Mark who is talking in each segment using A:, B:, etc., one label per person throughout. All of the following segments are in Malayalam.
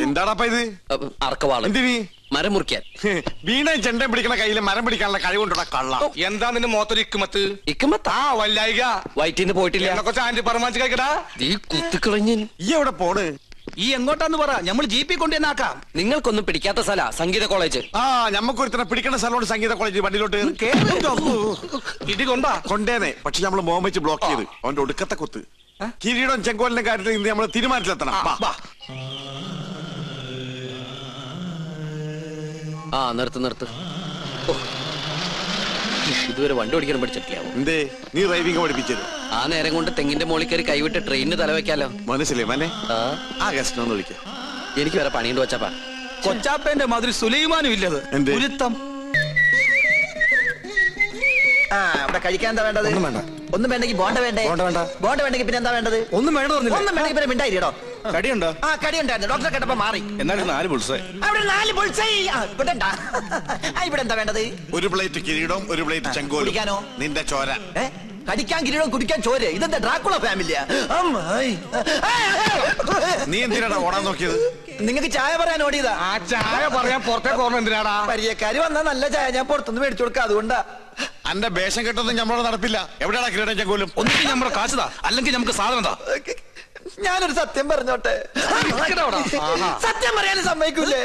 A: എന്താടാ ഇത്?
B: അറക്കവാള്.
A: എന്തിനീ?
B: മരം മുറിക്കാൻ.
A: വീണ ചെണ്ട പിടിക്കണ കയ്യിൽ മരം പിടിക്കാനുള്ള കഴിവുണ്ടോടാ കള്ള.
C: എന്താ നിന്റെ മോത്തൊരു ഇക്കുമത്ത്?
B: ഇക്കുമത്താ
C: വല്ലായിക
B: വയറ്റിന്ന് പോയിട്ടില്ല.
C: ആന്റി പറമാച്ച് കഴിക്കടാ.
B: നീ കുത്തിക്കളഞ്ഞ.
A: ഈ എവിടെ പോണ്?
C: ഈ എങ്ങോട്ടാന്ന് പറ, നമ്മൾ ജീപ്പി കൊണ്ടുവന്നാക്കാം.
B: നിങ്ങൾക്കൊന്നും പിടിക്കാത്ത സ്ഥല സംഗീത കോളേജ്.
A: ഞമ്മക്കൊരുത്തനെ പിടിക്കണ സ്ഥലമാണ് സംഗീത കോളേജ്. വണ്ടിയിലോട്ട്
C: ഇടി കൊണ്ടാ
A: കൊണ്ടേനെ. പക്ഷെ നമ്മള് മോം വെച്ച് ബ്ലോക്ക് ചെയ്ത് അവന്റെ ഒടുക്കത്തെ കുത്ത്. കിരീടം ചെങ്കോലിന്റെ കാര്യത്തിൽ ഇന്ന് നമ്മള് തീരുമാനത്തിലെത്തണം.
B: നിർത്ത്. ഇതുവരെ വണ്ടി ഓടിക്കാൻ പഠിച്ചിട്ടില്ല.
A: എന്തേ നീ ഡ്രൈവിംഗ് പഠിപ്പിച്ചത്?
B: ആ നേരം കൊണ്ട് തെങ്ങിന്റെ മോളിൽ കയറി കൈവിട്ട് ട്രെയിനിന് തലവെക്കാലോ.
A: മനസ്സിലേ മനെ? ആ ഗസ്റ്റ് ഒന്ന് വിളിക്കാം.
B: എനിക്ക് വേറെ പണിയുണ്ട് വച്ചാപ്പാ.
C: കൊച്ചാപ്പന്റെ മാതിരി സുലൈമാനും ഇല്ലത്. ഗുരുത്തം.
D: കഴിക്കാൻ എന്താ വേണ്ടത്? ഒന്നും വേണ്ടെങ്കിൽ ബോണ്ട വേണ്ടേ? ബോണ്ട വേണ്ടെങ്കിൽ പിന്നെ എന്താ വേണ്ടത്?
C: ഒന്നും വേണ്ട.
D: ഒന്നും വേണ്ടെങ്കിൽ പിന്നെ മിണ്ടായിട്ടോ.
C: കടിയുണ്ടോ?
D: കടി ഉണ്ടായിരുന്നു. ഡോക്ടറെ കേട്ടപ്പോ മാറി.
C: എന്നാലും 4 ബുൾസൈ.
D: അവിടെ 4 ബുൾസൈ. ഇവിടെ എന്താ വേണ്ടത്?
A: ഒരു പ്ലേറ്റ് കിരീടവും ഒരു പ്ലേറ്റ് ചെങ്കോലും.
D: കുടിക്കാനോ?
A: നിന്റെ ചോര.
D: കടിക്കാൻ കിരീടം കുടിക്കാൻ ചോര. ഇതെന്താ ഡ്രാക്കുള ഫാമിലിയാ?
A: നീ എന്തിനാടാ ഓടാൻ നോക്കിയത്?
D: നിങ്ങൾക്ക് ചായ പറയാൻ ഓടിയതാ.
C: ആ ചായ പറയാൻ പുറത്തേക്ക് ഓർമ്മ എന്തിനാടാ?
D: പരിചയക്കാര് വന്നാ നല്ല ചായ ഞാൻ പുറത്തുനിന്ന് മേടിച്ചു കൊടുക്കാം. അതുകൊണ്ടാ.
A: അന്റെ വേഷം കെട്ടൊന്നും നമ്മളോട് നടപ്പില്ല. എവിടെയാടാ കിരീടം ചെങ്കോലും?
C: ഒന്നിനും നമ്മുടെ കാശുതാ, അല്ലെങ്കിൽ നമുക്ക് സാധനം താ.
D: ഞാനൊരു സത്യം പറഞ്ഞോട്ടെ? സത്യം പറയാനും സമ്മതിക്കൂലേ?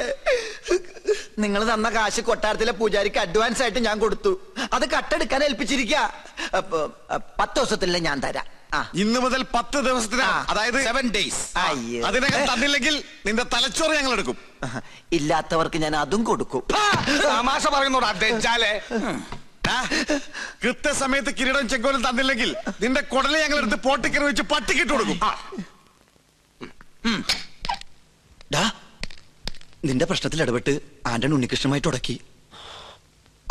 D: നിങ്ങൾ തന്ന കാശ് കൊട്ടാരത്തിലെ പൂജാരിക്ക് അഡ്വാൻസ് ആയിട്ട് ഞാൻ കൊടുത്തു. അത് കട്ടെടുക്കാൻ ഏൽപ്പിച്ചിരിക്ക. 10 ദിവസത്തിലെ ഞാൻ തരാം.
A: ഇന്ന് മുതൽ 10 ദിവസത്തിന്, അതായത്
C: 7 days.
A: അതിനകം തന്നില്ലെങ്കിൽ നിന്റെ തലച്ചോറ് ഞങ്ങൾ എടുക്കും.
D: ഇല്ലാത്തവർക്ക് ഞാൻ അതും കൊടുക്കും.
C: തമാശ പറയുന്നോടാ ദജ്ജാലേ.
A: കൃത്യസമയത്ത് കിരീടം ചെങ്കോലും തന്നില്ലെങ്കിൽ നിന്റെ കുടലെ ഞങ്ങൾ എടുത്ത് പോട്ടിക്കറി വെച്ച് പട്ടിക്കിട്ട് കൊടുക്കും.
D: നിന്റെ പ്രശ്നത്തിൽ ഇടപെട്ട് ആന്റണി ഉണ്ണികൃഷ്ണനുമായിട്ട് ഉടക്കി.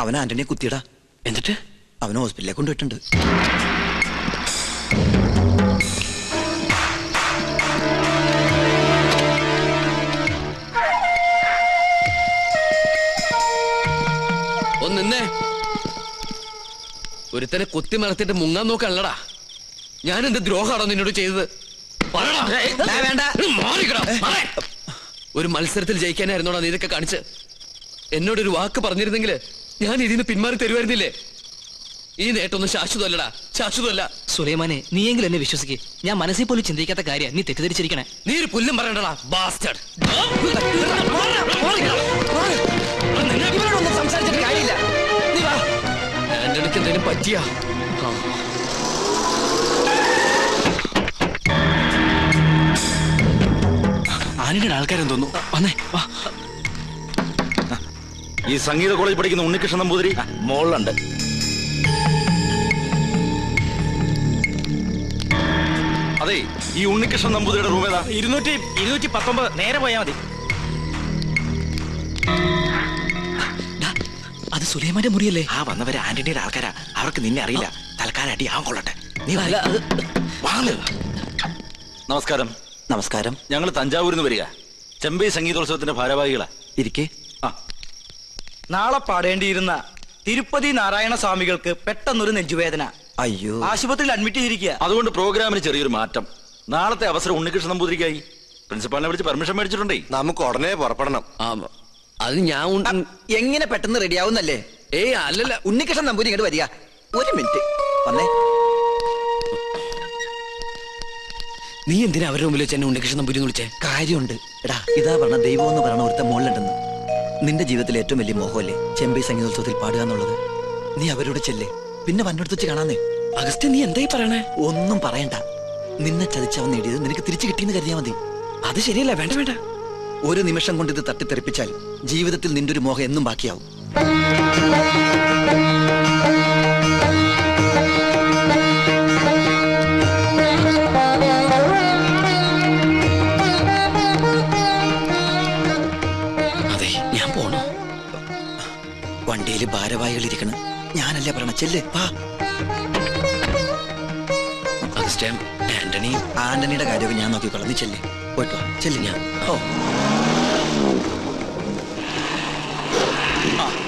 D: അവൻ ആന്റണിയെ കുത്തിയടാ. എന്നിട്ട് അവനെ ഹോസ്പിറ്റലിലേക്ക് കൊണ്ടുപോയിട്ടുണ്ട്.
B: ഒന്നിന്നേ ഒരുത്തനെ കുത്തി മറത്തിട്ട് മുങ്ങാൻ നോക്കല്ലടാ. ഞാൻ എന്റെ ദ്രോഹാണോ നിന്നോട് ചെയ്തത്? ഒരു മത്സരത്തിൽ ജയിക്കാനായിരുന്നോടാ നീ ഇതൊക്കെ കാണിച്ച്? എന്നോടൊരു വാക്ക് പറഞ്ഞിരുന്നെങ്കിൽ ഞാൻ ഇതിന് പിന്മാറി തരുമായിരുന്നില്ലേ? ഈ നേട്ടൊന്നും ശാശ്വതമല്ലടാ, ശാശ്വതമല്ല.
E: സുലൈമാനെ, നീയെങ്കിലും എന്നെ വിശ്വസിക്കേ. ഞാൻ മനസ്സിൽ പോലും ചിന്തിക്കാത്ത കാര്യം നീ തെറ്റിദ്ധരിച്ചിരിക്കണേ.
B: നീ ഒരു പുല്ലും പറയണ്ടടാ ബാസ്റ്റർഡ്.
D: സംസാരിച്ചിട്ട് കാര്യമില്ല.
B: ആന്റണിക്ക് എന്തെങ്കിലും പറ്റിയാ?
C: ആന്റണിയുടെ ആൾക്കാരെന്ന് തോന്നുന്നു. വന്നേ വാ.
F: ഈ സംഗീത കോളേജ് പഠിക്കുന്ന ഉണ്ണികൃഷ്ണൻ നമ്പൂതിരി മോളിലുണ്ട്. അതെ, ഈ ഉണ്ണികൃഷ്ണൻ നമ്പൂതിരിയുടെ റൂം ഏതാ?
C: 219. നേരെ പോയാ മതി.
E: അത് സുലൈമാന്റെ മുറിയല്ലേ?
D: ആ വന്നവര് ആന്റണിയുടെ ആൾക്കാരാ. അവർക്ക് നിന്നെ അറിയില്ല. തൽക്കാലം അടി ആവാൻ കൊള്ളട്ടെ. നീ
F: നമസ്കാരം.
D: നമസ്കാരം.
F: ഞങ്ങൾ തഞ്ചാവൂരിൽ നിന്ന് വരിക. ചെമ്പൈ സംഗീതോത്സവത്തിന്റെ ഭാരവാഹികളാ.
D: ഇരിക്കേ.
C: നാളെ പാടേണ്ടിയിരുന്ന തിരുപ്പതി നാരായണ സ്വാമികൾക്ക് പെട്ടെന്നൊരു നെഞ്ചുവേദന.
D: അയ്യോ.
C: ആശുപത്രിയിൽ അഡ്മിറ്റ് ചെയ്തിരിക്കുക.
F: അതുകൊണ്ട് പ്രോഗ്രാമിന് ചെറിയൊരു മാറ്റം. നാളത്തെ അവസരം ഉണ്ണികൃഷ്ണൻ നമ്പൂതിരിക്കായി. പ്രിൻസിപ്പാളിനെ വിളിച്ച് പെർമിഷൻ മേടിച്ചിട്ടുണ്ടേ.
A: നമുക്ക് ഉടനെ പുറപ്പെടണം.
B: അത് ഞാൻ
D: എങ്ങനെ പെട്ടെന്ന് റെഡിയാവുന്നല്ലേ?
B: അല്ലല്ല.
D: ഉണ്ണികൃഷ്ണൻ നമ്പൂരി ഇങ്ങോട്ട് വരിക. ഒരു മിനിറ്റ് വന്നേ.
B: നീ എന്തിനാ അവരുടെ മുമ്പിൽ വെച്ച് എന്നെ ഉണ്ണികൃഷ്ണൻ നമ്പൂരി എന്ന് വിളിച്ചേ?
D: കാര്യമുണ്ട്. എടാ, ഇതാ പറഞ്ഞ ദൈവം എന്ന് പറയണ ഒരുത്ത മുകളിലുണ്ടെന്ന്. നിന്റെ ജീവിതത്തിലെ ഏറ്റവും വലിയ മോഹമല്ലേ ചെമ്പൈ സംഗീതോത്സവത്തിൽ പാടുക എന്നുള്ളത്? നീ അവരോട് ചെല്ലേ. പിന്നെ വന്നെടുത്ത് വെച്ച് കാണാന്നേ.
B: അഗസ്ത്യ, നീ എന്തായി പറയണേ?
D: ഒന്നും പറയണ്ട. നിന്നെ ചതിച്ചവൻ നേടിയത് നിനക്ക് തിരിച്ചു കിട്ടിയെന്ന് കരുതിയാ മതി.
B: അത് ശരിയല്ല. വേണ്ട.
D: ഒരു നിമിഷം കൊണ്ട് ഇത് തട്ടിത്തെറിപ്പിച്ചാൽ ജീവിതത്തിൽ നിന്റെ ഒരു മോഹം എന്നും ബാക്കിയാവും.
B: അതെ, ഞാൻ പോണോ?
D: വണ്ടിയിൽ ഭാരവാഹികൾ ഇരിക്കണം. ഞാനല്ലേ പറയണ. ചെല്ല് വാ. ആന്റണിയുടെ കാര്യമൊക്കെ ഞാൻ നോക്കിക്കോളാം. നീ ചെല്ല്. പോയിട്ടോ. ചെല്ല്. ഞാൻ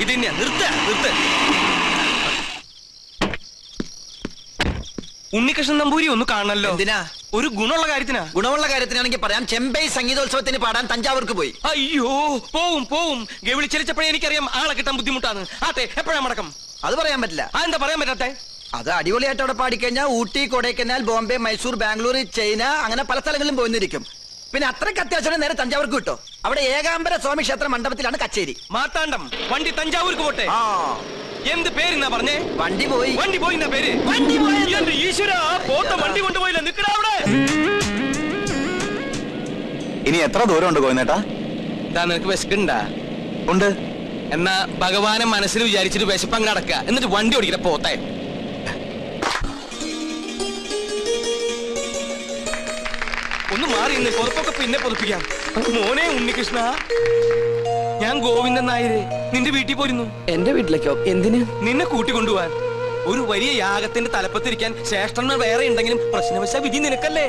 C: ഇത് തന്നെയാ. നിർത്ത്. ഉണ്ണികൃഷ്ണൻ നമ്പൂരി ഒന്ന് കാണണല്ലോ.
D: എന്തിനാ?
C: ഒരു ഗുണമുള്ള കാര്യത്തിനാ.
D: ഗുണമുള്ള കാര്യത്തിനാണെങ്കിൽ പറയാം. ചെമ്പൈ സംഗീതോത്സവത്തിന് പാടാൻ തഞ്ചാവൂർക്ക് പോയി.
C: അയ്യോ, പോവും. ഗവിളി ചലിച്ചപ്പോഴേ എനിക്കറിയാം ആളെ കിട്ടാൻ ബുദ്ധിമുട്ടാണ്. ആട്ടെ, എപ്പോഴാ മടക്കം?
D: അത് പറയാൻ പറ്റില്ല.
C: എന്താ പറയാൻ പറ്റാത്തെ?
D: അത് അടിപൊളിയായിട്ട് അവിടെ പാടിക്കഴിഞ്ഞാൽ ഊട്ടി, കൊടൈക്കനാൽ, ബോംബെ, മൈസൂർ, ബാംഗ്ലൂർ, ചൈന, അങ്ങനെ പല സ്ഥലങ്ങളിലും പോയിരിക്കും. പിന്നെ അത്രയ്ക്ക് അത്യാവശ്യം നേരെ തഞ്ചാവൂർക്ക് കിട്ടോ. അവിടെ ഏകാംബര സ്വാമി ക്ഷേത്ര മണ്ഡപത്തിലാണ് കച്ചേരി.
C: മാർത്താണ്ഡം വണ്ടി തഞ്ചാവൂർക്ക് പോട്ടെ. എന്ത് പേരെന്നാ പറഞ്ഞേ?
D: വണ്ടി പോയി
C: എന്നാ പേര്? എന്റെ ഈശ്വരാ, പോത്ത വണ്ടി കൊണ്ടുപോയില്ല. നിക്കടാ അവിടെ.
F: ഇനി എത്ര ദൂരം ഉണ്ട് കോയിനേട്ടാ?
C: നിനക്ക് വിശക്കുണ്ടാ?
F: ഉണ്ട്.
C: എന്നാ ഭഗവാനെ മനസ്സിൽ വിചാരിച്ചിട്ട് വിശപ്പങ്ങ് നടക്കുക, എന്നിട്ട് വണ്ടി ഓടിക്കട്ടെ പോത്തെ. ഒന്ന് മാറി ഇന്ന് പുറത്തൊക്കെ പിന്നെ പൊതുപ്പിക്കാം. മോനെ ഉണ്ണികൃഷ്ണ, ഞാൻ ഗോവിന്ദൻ നായര് നിന്റെ വീട്ടിൽ പോയിരുന്നു.
B: എന്റെ വീട്ടിലേക്കോ? എന്തിന്?
C: നിന്നെ കൂട്ടിക്കൊണ്ടുപോവാൻ. ഒരു വലിയ യാഗത്തിന്റെ തലപ്പത്തിരിക്കാൻ ശ്രേഷ്ഠന്മാർ വേറെ ഉണ്ടെങ്കിലും പ്രശ്നവശ വിധി നിനക്കല്ലേ.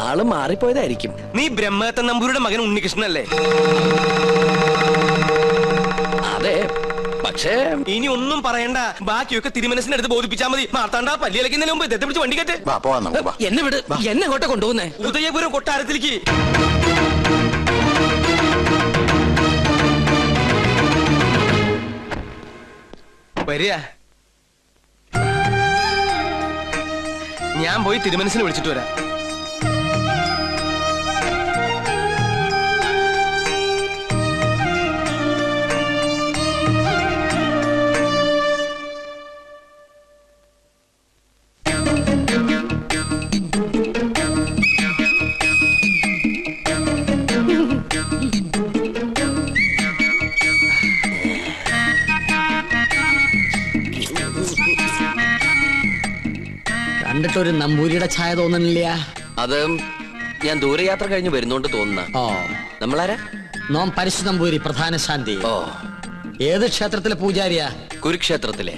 B: ആള് മാറിപ്പോയതായിരിക്കും.
C: നീ ബ്രഹ്മദത്തൻ നമ്പൂരിയുടെ മകൻ ഉണ്ണികൃഷ്ണനല്ലേ?
B: അതെ, പക്ഷേ
C: ഇനി ഒന്നും പറയണ്ട. ബാക്കിയൊക്കെ തിരുമനസിന്റെ അടുത്ത് ബോധിപ്പിച്ചാൽ മതി. മാർത്താണ്ട പല്ലിയലക്കുന്നതിന് മുമ്പ് ഇതെത്തെ പിടിച്ച് വണ്ടി കെട്ട്.
B: എന്നെ വിട്. എന്നെ അങ്ങോട്ട് കൊണ്ടുപോകുന്നേ?
C: ഉദയപുരം കൊട്ടാരത്തിലേക്ക്. വരിക. ഞാൻ പോയി തിരുമനസിനെ വിളിച്ചിട്ട് വരാം.
E: കണ്ടിട്ടൊരു നമ്പൂരിയുടെ ഛായ തോന്നുന്നില്ല.
B: അത് ഞാൻ ദൂരയാത്ര കഴിഞ്ഞ് വരുന്നോണ്ട് തോന്നുന്ന.
E: ഓ,
B: നമ്മളാരാ?
E: നോം പരിശു നമ്പൂരി, പ്രധാന ശാന്തി.
B: ഓ,
E: ഏത് ക്ഷേത്രത്തിലെ പൂജാരിയാ?
B: കുരുക്ഷേത്രത്തിലെ.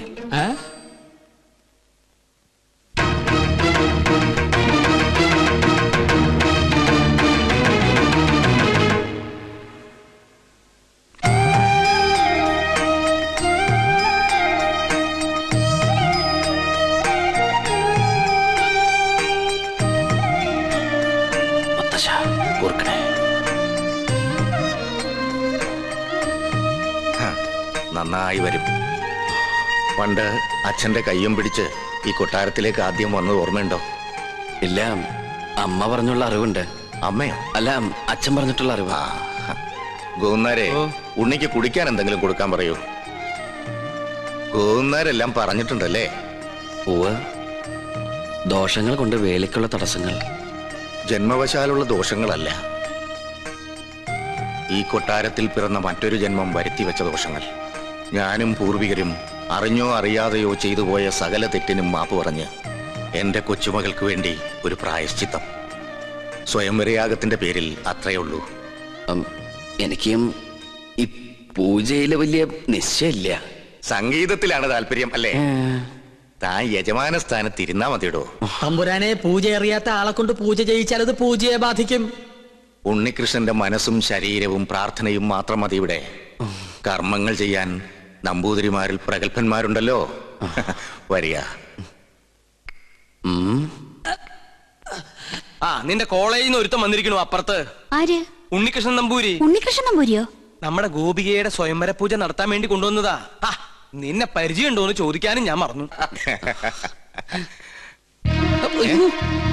G: നന്നായി വരും. പണ്ട് അച്ഛന്റെ കയ്യും പിടിച്ച് ഈ കൊട്ടാരത്തിലേക്ക് ആദ്യം വന്നത് ഓർമ്മയുണ്ടോ?
B: ഇല്ല, അമ്മ പറഞ്ഞുള്ള അറിവുണ്ട്.
G: അമ്മയോ?
B: അല്ല, അച്ഛൻ പറഞ്ഞിട്ടുള്ള അറിവ്.
G: ഗോന്നാരെ, ഉണ്ണിക്ക് കുടിക്കാൻ എന്തെങ്കിലും കൊടുക്കാൻ പറയൂ. ഗോന്നാരെല്ലാം പറഞ്ഞിട്ടുണ്ടല്ലേ?
B: പൂവ് ദോഷങ്ങൾ കൊണ്ട് വേലിക്കുള്ള തടസ്സങ്ങൾ.
G: ജന്മവശാലുള്ള ദോഷങ്ങളല്ല, ഈ കൊട്ടാരത്തിൽ പിറന്ന മറ്റൊരു ജന്മം വരുത്തിവെച്ച ദോഷങ്ങൾ. ഞാനും പൂർവികരും അറിഞ്ഞോ അറിയാതെയോ ചെയ്തു പോയ സകല തെറ്റിനും മാപ്പ് പറഞ്ഞ് എന്റെ കൊച്ചുമകൾക്ക് വേണ്ടി ഒരു പ്രായശ്ചിത്തം. സ്വയംവരയാഗത്തിന്റെ പേരിൽ അത്രയേ ഉള്ളൂ.
B: എനിക്കും ഈ പൂജയില് വലിയ നിശ്ചയില്ല.
G: സംഗീതത്തിലാണ് താല്പര്യം അല്ലേ? താൻ യജമാന സ്ഥാനത്ത് ഇരുന്നാ മതിയിടോ.
E: തമ്പുരാനെ, പൂജ അറിയാത്ത ആളെ കൊണ്ട് പൂജ ചെയ്യിച്ചാൽ അത് പൂജയെ ബാധിക്കും.
G: ഉണ്ണികൃഷ്ണന്റെ മനസ്സും ശരീരവും പ്രാർത്ഥനയും മാത്രം മതി ഇവിടെ. കർമ്മങ്ങൾ ചെയ്യാൻ നമ്പൂതിരിമാരിൽ പ്രഗത്ഭന്മാരുണ്ടല്ലോ. വരിക.
C: നിന്റെ കോളേജിൽ നിന്ന് ഒരുത്തം വന്നിരിക്കണു അപ്പുറത്ത്.
H: ആര്?
C: ഉണ്ണികൃഷ്ണൻ നമ്പൂരി.
H: ഉണ്ണികൃഷ്ണൻ നമ്പൂരിയോ?
C: നമ്മുടെ ഗോപികയുടെ സ്വയംവര പൂജ നടത്താൻ വേണ്ടി കൊണ്ടുവന്നതാ. നിന്നെ പരിചയമുണ്ടോന്ന് ചോദിക്കാനും ഞാൻ മറന്നു.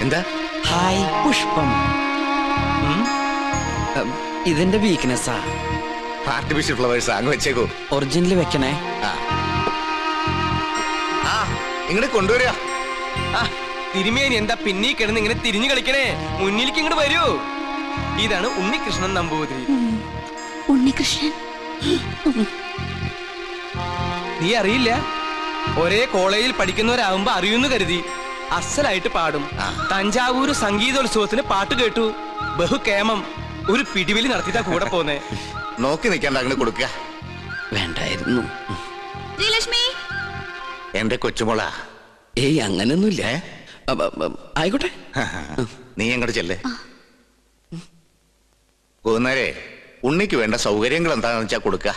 G: എന്താ?
B: ഹായ് പുഷ്പം. ഇതിന്റെ വീക്ക്നെസ്സാ.
G: ആർട്ടിഫിഷ്യൽ ഫ്ലവേഴ്സ് അങ്ങ് വെച്ചേക്കോ.
B: ഒറിജിനൽ വെക്കണേ.
G: ഇങ്ങോട്ട് കൊണ്ടുവരിക.
C: തിരുമേനി എന്താ പിന്നീ കിടന്ന് ഇങ്ങനെ തിരിഞ്ഞു കളിക്കണേ? മുന്നിലേക്ക് ഇങ്ങോട്ട് വരൂ. ഇതാണ് ഉണ്ണികൃഷ്ണൻ നമ്പൂതിരി.
H: ഉണ്ണികൃഷ്ണൻ
C: നീ അറിയില്ല? ഒരേ കോളേജിൽ പഠിക്കുന്നവരാകുമ്പോ അറിയുന്നു കരുതി. അസലായിട്ട് പാടും. തഞ്ചാവൂര് സംഗീതോത്സവത്തിന് പാട്ട് കേട്ടു. ബഹുകേമം. ഒരു പിടിവലി നടത്തിട്ടാ കൂടെ പോന്നേ.
G: നോക്കി നിൽക്കാണ്ട് അങ്ങനെ കൊടുക്കുക.
B: വേണ്ടായിരുന്നു.
G: എന്റെ കൊച്ചുമോള.
B: ഏയ്, അങ്ങനൊന്നുമില്ല. ആയിക്കോട്ടെ,
G: നീ അങ്ങോട്ട് ചെല്ലേ. പോകുന്നേരെ ഉണ്ണിക്ക് വേണ്ട സൗകര്യങ്ങൾ എന്താണെന്ന് വെച്ചാൽ കൊടുക്കുക.